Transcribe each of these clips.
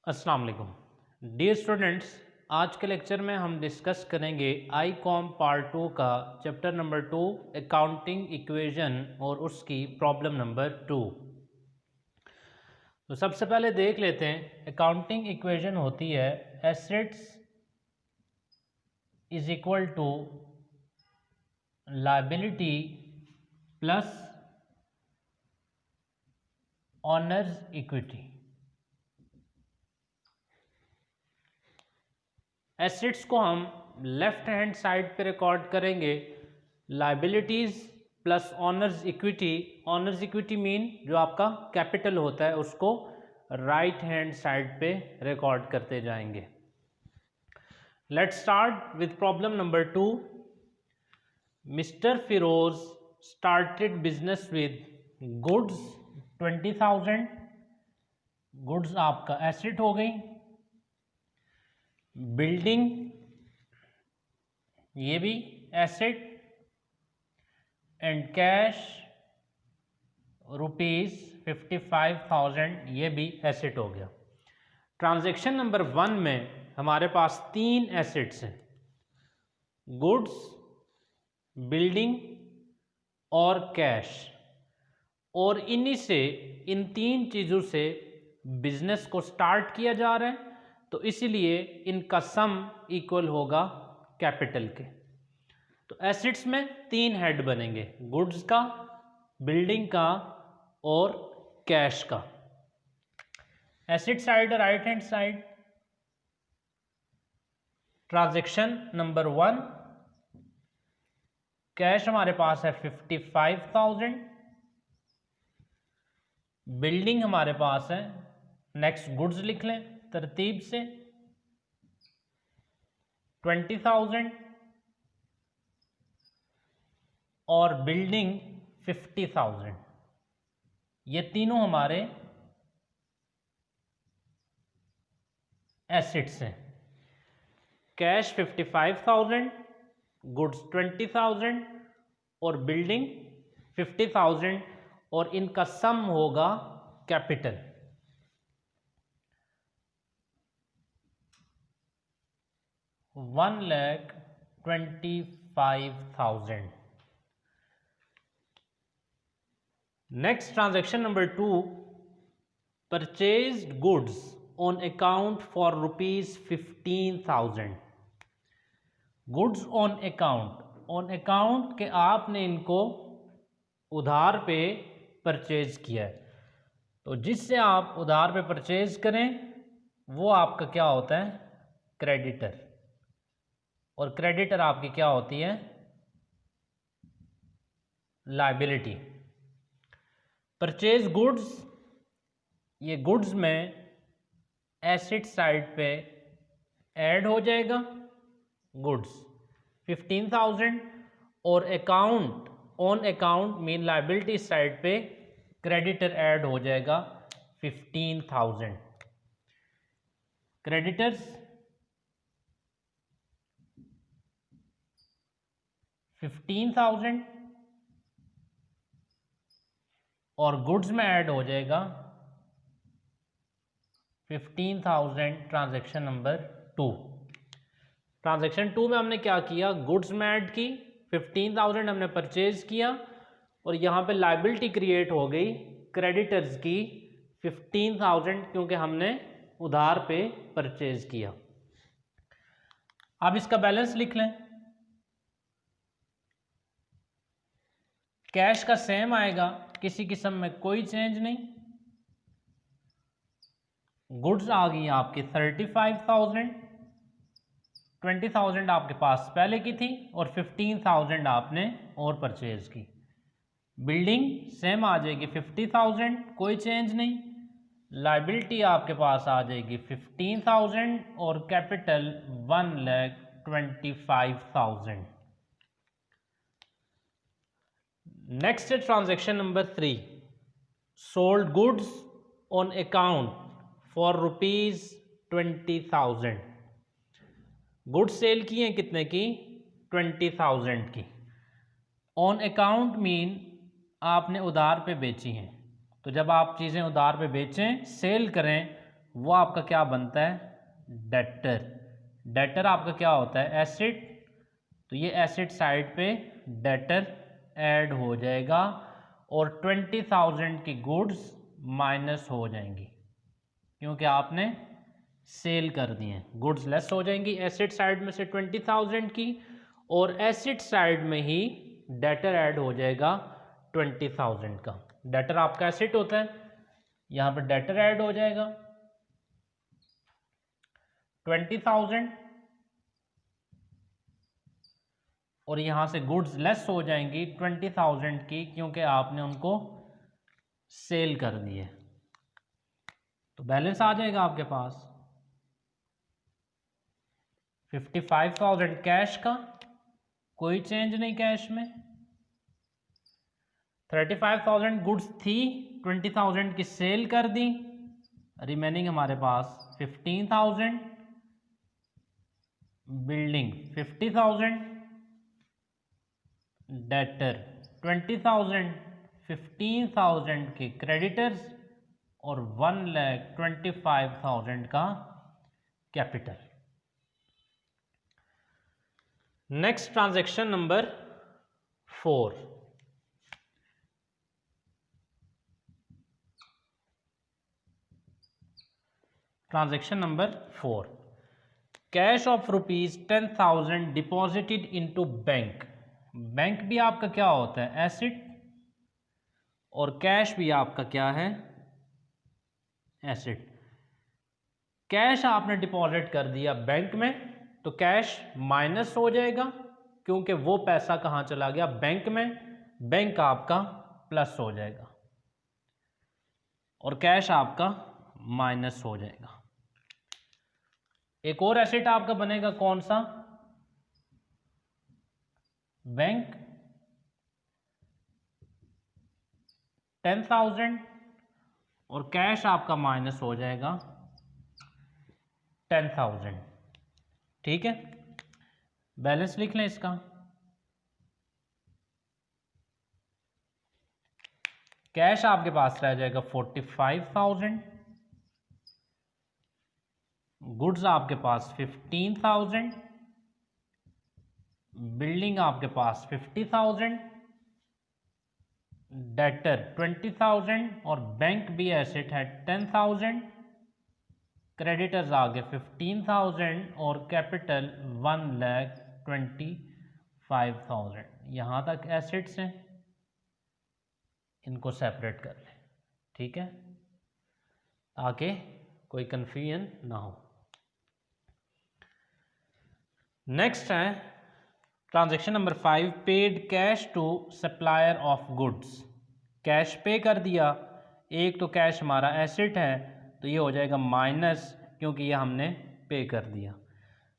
अस्सलाम वालेकुम dear students. आज के लेक्चर में हम डिस्कस करेंगे आई कॉम पार्ट 2 का चैप्टर नंबर 2 अकाउंटिंग इक्वेशन और उसकी प्रॉब्लम नंबर 2। तो सबसे पहले देख लेते हैं अकाउंटिंग इक्वेशन होती है assets is equal to liability plus owner's equity. Assets को हम लेफ्ट हैंड साइड पे रिकॉर्ड करेंगे liabilities plus owner's equity. Owner's equity mean जो आपका कैपिटल होता है उसको राइट हैंड साइड पे रिकॉर्ड करते जाएंगे। Let's start with problem number 2। Mister Firoz started business with goods 20,000। Goods आपका एसेट हो गई। बिल्डिंग ये भी एसेट एंड कैश ₹55,000 ये भी एसेट हो गया। ट्रांजैक्शन नंबर 1 में हमारे पास 3 एसेट्स हैं, गुड्स, बिल्डिंग और कैश, और इन्हीं से इन 3 चीज़ों से बिजनेस को स्टार्ट किया जा रहा है, तो इसीलिए इनका सम इक्वल होगा कैपिटल के। तो एसेट्स में 3 हेड बनेंगे, गुड्स का, बिल्डिंग का और कैश का। Asset side right hand side. Transaction number 1 cash हमारे पास है 55,000। बिल्डिंग हमारे पास है, नेक्स्ट गुड्स लिख लें तरतीब से 20,000 और बिल्डिंग 50,000। ये तीनों हमारे एसेट्स हैं। कैश 55,000, गुड्स 20,000 और बिल्डिंग 50,000, और इनका सम होगा capital. $1,25,000। Next transaction number 2 purchased goods on account for ₹15,000। Goods on account के आपने इनको उधार पे परचेज किया है, तो जिससे आप उधार पे परचेज करें वो आपका क्या होता है, क्रेडिटर। और क्रेडिटर आपकी क्या होती है, लायबिलिटी। परचेज गुड्स, ये गुड्स में एसेट साइड पे ऐड हो जाएगा गुड्स 15,000, और account on account mean liability side पे क्रेडिटर ऐड हो जाएगा 15,000। क्रेडिटर्स 15,000 और गुड्स में ऐड हो जाएगा 15,000। Transaction number 2। ट्रांजैक्शन 2 में हमने क्या किया, गुड्स में ऐड की 15,000 हमने परचेज किया, और यहाँ पे लायबिलिटी क्रिएट हो गई क्रेडिटर्स की 15,000, क्योंकि हमने उधार पे परचेज किया। अब इसका बैलेंस लिख लें। कैश का सेम आएगा, किसी किस्म में कोई चेंज नहीं। गुड्स आ गई आपकी 35,000, 20,000 आपके पास पहले की थी और 15,000 आपने और परचेज की। बिल्डिंग सेम आ जाएगी 50,000, कोई चेंज नहीं। लायबिलिटी आपके पास आ जाएगी 15,000 और कैपिटल 1,25,000। नेक्स्ट है transaction number 3, sold goods on account for ₹20,000। Goods sale की हैं कितने की, 20,000 की। ऑन अकाउंट मीन आपने उधार पे बेची हैं, तो जब आप चीज़ें उधार पे बेचें, सेल करें, वो आपका क्या बनता है डेटर। डेटर आपका क्या होता है एसेट, तो ये एसेट साइड पे डेटर ऐड हो जाएगा और 20,000 की गुड्स माइनस हो जाएंगी क्योंकि आपने सेल कर दिए हैं। गुड्स लेस हो जाएंगी एसेट साइड में से 20,000 की और एसेट साइड में ही डेटर ऐड हो जाएगा 20,000 का। डेटर आपका एसेट होता है, यहां पर डेटर ऐड हो जाएगा 20,000 और यहां से गुड्स लेस हो जाएंगी 20,000 की क्योंकि आपने उनको सेल कर दिए। तो बैलेंस आ जाएगा आपके पास 55,000 कैश का, कोई चेंज नहीं कैश में। 35,000 गुड्स थी, 20,000 की सेल कर दी, रिमेनिंग हमारे पास 15,000, बिल्डिंग 50,000, डेटर 20,000, 15,000 के क्रेडिटर्स और 1,25,000 का capital. Next transaction number 4। Transaction number 4, cash of ₹10,000 deposited into bank. Bank भी आपका क्या होता है एसेट और कैश भी आपका क्या है एसेट। कैश आपने डिपॉजिट कर दिया बैंक में तो कैश माइनस हो जाएगा क्योंकि वो पैसा कहाँ चला गया बैंक में, बैंक आपका प्लस हो जाएगा और कैश आपका माइनस हो जाएगा। एक और एसेट आपका बनेगा कौन सा, बैंक 10,000 और कैश आपका माइनस हो जाएगा 10,000। ठीक है, बैलेंस लिख लें इसका। कैश आपके पास रह जाएगा 45,000, गुड्स आपके पास 15,000, बिल्डिंग आपके पास 50,000, डेटर 20,000 और बैंक भी एसेट है 10,000, क्रेडिटर्स आ गए 15,000 और कैपिटल 1,25,000। यहाँ तक एसेट्स हैं, इनको सेपरेट कर लें, ठीक है, ताकि कोई कंफ्यूजन ना हो। नेक्स्ट है transaction number 5, paid cash to supplier of goods. Cash पे कर दिया, एक तो कैश हमारा एसेट है तो ये हो जाएगा माइनस क्योंकि ये हमने पे कर दिया।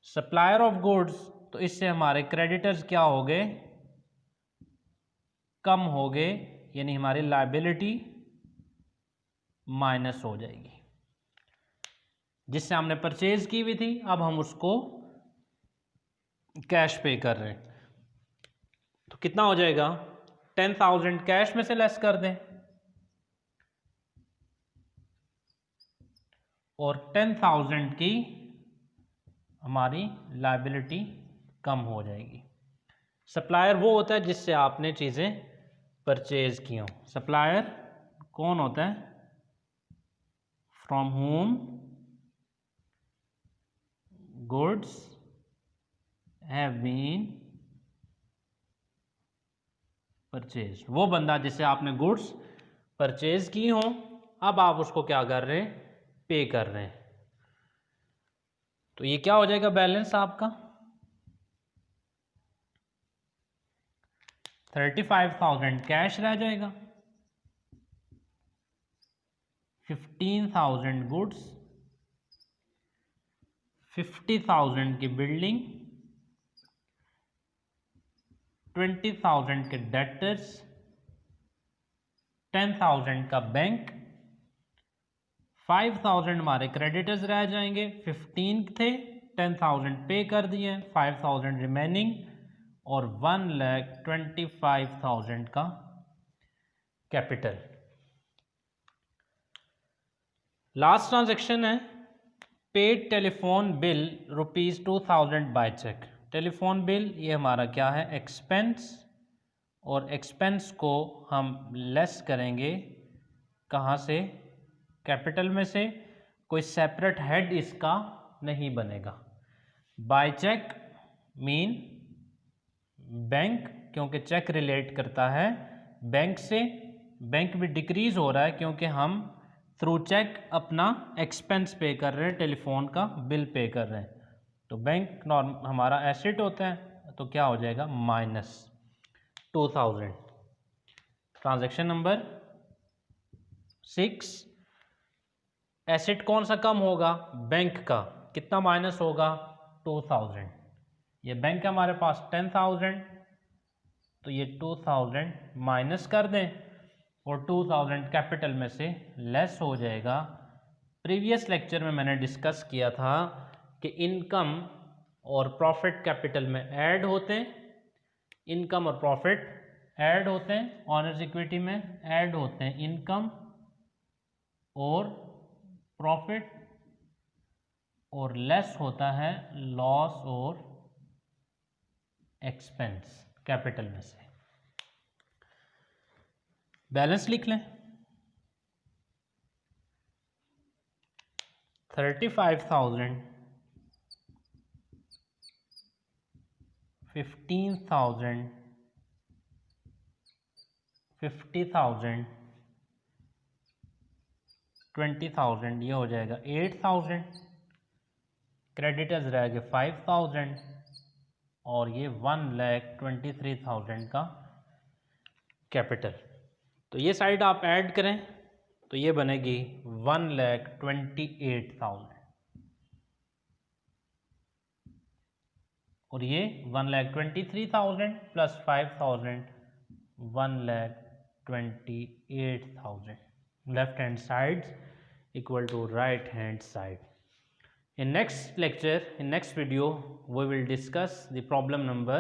सप्लायर ऑफ गुड्स तो इससे हमारे क्रेडिटर्स क्या हो गए, कम हो गए, यानी हमारी लायबिलिटी माइनस हो जाएगी। जिससे हमने परचेज की हुई थी अब हम उसको कैश पे कर रहे हैं तो कितना हो जाएगा, 10,000 कैश में से लेस कर दें और 10,000 की हमारी लायबिलिटी कम हो जाएगी। सप्लायर वो होता है जिससे आपने चीज़ें परचेज की हों। सप्लायर कौन होता है, from whom goods have been purchase, वो बंदा जिससे आपने गुड्स परचेज की हो, अब आप उसको क्या कर रहे हैं, पे कर रहे हैं। तो ये क्या हो जाएगा बैलेंस आपका 35,000 कैश रह जाएगा, 15,000 गुड्स, 50,000 की बिल्डिंग, 20,000 के डेटर्स, 10,000 का बैंक, 5,000 हमारे क्रेडिटर्स रह जाएंगे, 15 थे, 10,000 पे कर दिए, 5,000 रिमेनिंग और 1,25,000 का कैपिटल। लास्ट ट्रांजेक्शन है paid telephone bill ₹2000 by cheque. Telephone bill ये हमारा क्या है, एक्सपेंस, और एक्सपेंस को हम लेस करेंगे कहाँ से, कैपिटल में से, कोई सेपरेट हेड इसका नहीं बनेगा। बाय चेक मीन बैंक, क्योंकि चेक रिलेट करता है बैंक से, बैंक भी डिक्रीज हो रहा है क्योंकि हम थ्रू चेक अपना एक्सपेंस पे कर रहे हैं, टेलीफोन का बिल पे कर रहे हैं। तो बैंक नॉर्म हमारा एसेट होता है, तो क्या हो जाएगा -2000। ट्रांजैक्शन नंबर 6, एसेट कौन सा कम होगा, बैंक का, कितना माइनस होगा 2000। ये बैंक है हमारे पास 10,000, तो ये 2000 माइनस कर दें और 2000 कैपिटल में से लेस हो जाएगा। प्रीवियस लेक्चर में मैंने डिस्कस किया था कि इनकम और प्रॉफिट कैपिटल में ऐड होते हैं, इनकम और प्रॉफिट ऐड होते हैं, ऑनर्स इक्विटी में ऐड होते हैं इनकम और प्रॉफिट, और लेस होता है लॉस और एक्सपेंस कैपिटल में से। बैलेंस लिख लें, 35,000, 15,000, 50,000, 20,000, ये हो जाएगा 8,000, क्रेडिटर्स रह गए 5,000 और ये 1,23,000 का कैपिटल। तो ये साइड आप ऐड करें तो ये बनेगी 1,28,000 और ये 1,23,000 plus 5,000 1,28,000। Left hand side equal to right hand side. In next lecture, in next video, we will discuss the problem number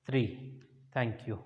3. Thank you.